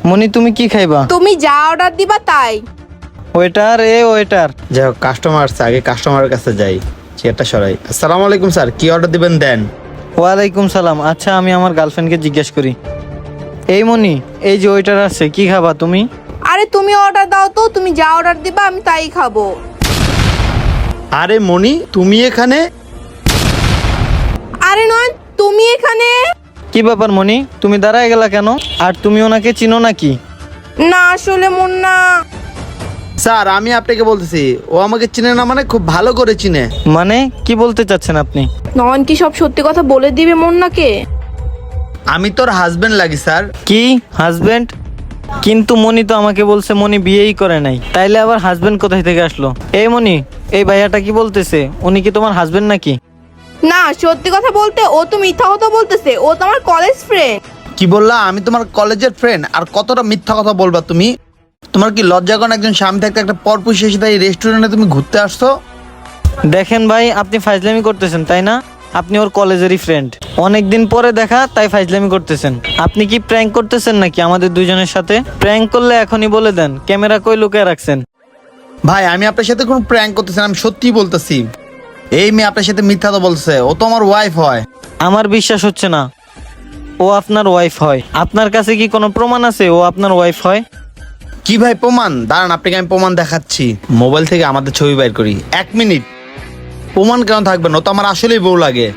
মনি তুমি কি খাইবা? তুমি যা অর্ডার দিবা তাই। Waiter waiter. যাই হোক, কাস্টমার আসছে, আগে কাস্টমারের কাছে যাই। চেয়ারটা সরাই। আসসালামু আলাইকুম স্যার, কি অর্ডার দিবেন দেন। ওয়ালাইকুম সালাম। আচ্ছা আমি আমার গার্লফ্রেন্ডকে জিজ্ঞেস করি। এই মনি, এই যে ওয়েটার আছে, কি খাবা তুমি? আরে তুমি অর্ডার দাও তো, তুমি যা অর্ডার দিবা আমি তাই খাবো। আরে মনি, তুমি এখানে? আরে নয়, তুমি এখানে? কি ব্যাপার মনি, তুমি দাঁড়ায় গেলা কেন? আর তুমি ওনাকে চিনো নাকি? না আসলে মুন্না। স্যার আমি আপনাকে বলতেছি, ও আমাকে চিনে না মানে খুব ভালো করে চিনে। মানে কি বলতে চাচ্ছেন আপনি? নয়ন কি সব সত্যি কথা বলে দিবে মুন্নাকে? আমি তোর হাজবেন্ড লাগি স্যার। কি হাজবেন্ড? কিন্তু মনি তো আমাকে বলছে মনি বিয়েই করে নাই, তাইলে আবার হাজবেন্ড কোথায় থেকে আসলো? এই মনি, এই ভাইয়াটা কি বলতেছে? উনি কি তোমার হাজবেন্ড নাকি? না সত্যি কথা বলতে ও তো মিথ্যা কথা বলতেছে, ও তো আমার কলেজ ফ্রেন্ড। কি বললা? আমি তোমার কলেজের ফ্রেন্ড, আর কতটা মিথ্যা কথা বলবা তুমি? তোমার কি লজ্জা করে না? একজন স্বামী থাকতে একটা পরপুরুষ এসে তাই রেস্টুরেন্টে তুমি ঘুরতে আসছো? দেখেন ভাই, আপনি ফাইজলামি করতেছেন তাই না? আপনি ওর কলেজেরই ফ্রেন্ড, অনেকদিন পরে দেখা তাই ফাইজলামি করতেছেন। আপনি কি প্র্যাঙ্ক করতেছেন নাকি আমাদের দুজনের সাথে? প্র্যাঙ্ক করলে এখনই বলে দেন, ক্যামেরা কই লুকিয়ে রাখছেন? ভাই আমি আপনার সাথে কোনো প্র্যাঙ্ক করতেছি না, আমি সত্যিই বলতেছি। এই মেয়ে আপনার সাথে মিথ্যা তো বলছে, ও তো আমার ওয়াইফ হয়। আমার বিশ্বাস হচ্ছে না ও আপনার ওয়াইফ হয়। আপনার কাছে কি কোনো প্রমাণ আছে ও আপনার ওয়াইফ হয়? কি ভাই প্রমাণ? দাঁড়ান আপনাকে আমি প্রমাণ দেখাচ্ছি। মোবাইল থেকে আমাদের ছবি বাইর করি, 1 মিনিট। প্রমাণ কেন থাকবে না? ও তো আমার আসলেই বউ লাগে।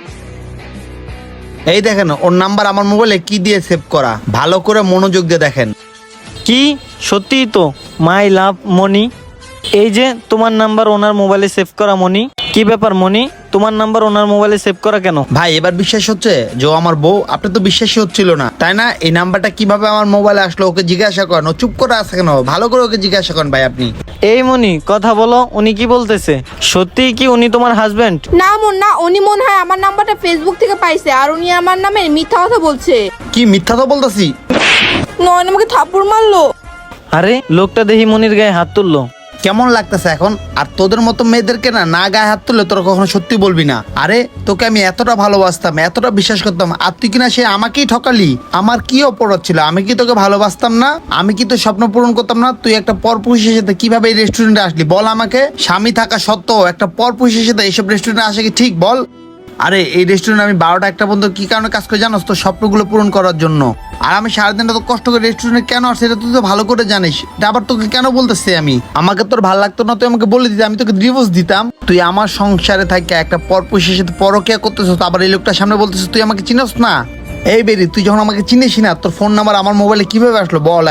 এই দেখেন ওর নাম্বার আমার মোবাইলে কি দিয়ে সেভ করা, ভালো করে মনোযোগ দিয়ে দেখেন। কি সত্যিই তো? মাই লাভ মনি, এই যে তোমার নাম্বার ওনার মোবাইলে সেভ করা। মনি কি ব্যাপার মনি, তোমার নাম্বার ওনার মোবাইলে সেভ করা কেন? ভাই এবার বিশ্বাস হচ্ছে যে ও আমার বউ? আপনার তো বিশ্বাসই হচ্ছিল না তাই না? এই নাম্বারটা কিভাবে আমার মোবাইলে আসলো ওকে জিজ্ঞাসা করেন। ও চুপ করে আছে কেন? ভালো করে ওকে জিজ্ঞাসা করেন ভাই আপনি। এই মনি কথা বলো, উনি কি বলতেছে? সত্যিই কি উনি তোমার হাজবেন্ড? না মুন্না, উনি মনে হয় আমার নাম্বারটা ফেসবুক থেকে পাইছে, আর উনি আমার নামে মিথ্যা কথা বলছে। কি মিথ্যা তো বলতেছি? নয়ন আমাকে থাপ্পড় মারলো। আরে লোকটা দেখি মনির গায়ে হাত তুললো। কেমন লাগতেছে এখন? আর তোদের মতো মেয়েদেরকে না না গায়ে হাত তুললে তোরা কখনো সত্যি বলবি না। আরে তোকে আমি এতটা ভালোবাসতাম, এতটা বিশ্বাস করতাম, আর তুই কিনা সে আমাকেই ঠকালি। আমার কি অপরাধ ছিল? আমি কি তোকে ভালোবাসতাম না? আমি কি তোর স্বপ্ন পূরণ করতাম না? তুই একটা পরপুরুষের সাথে কিভাবে এই রেস্টুরেন্টে আসলি বল আমাকে? স্বামী থাকা সত্ত্বেও একটা পরপুরুষের সাথে এইসব রেস্টুরেন্টে আসে কি ঠিক বল? আরে এই রেস্টুরেন্টে আমি 12টা 1টা পর্যন্ত কি কারণে কাজ করে জানোস? তোর স্বপ্নগুলো পূরণ করার জন্য। আর আমি সারাদিনটা তো কষ্ট করে রেস্টুরেন্টে কেন আসছি এটা তুই তো ভালো করে জানিস। এটা আবার তোকে কেন বলতেছি আমি? আমাকে তোর ভালো লাগতো না, তুই আমাকে বলে দিতি, আমি তোকে ডিভোর্স দিতাম। তুই আমার সংসারে থাকে একটা পরপুরুষের সাথে পরকিয়া করতেছ, আবার এই লোকটার সামনে বলতেছিস তুই আমাকে চিনস না। এই বেরি, তুই যখন আমাকে চিনিস না, তোর ফোন নাম্বার আমার মোবাইলে কিভাবে আসলো বল?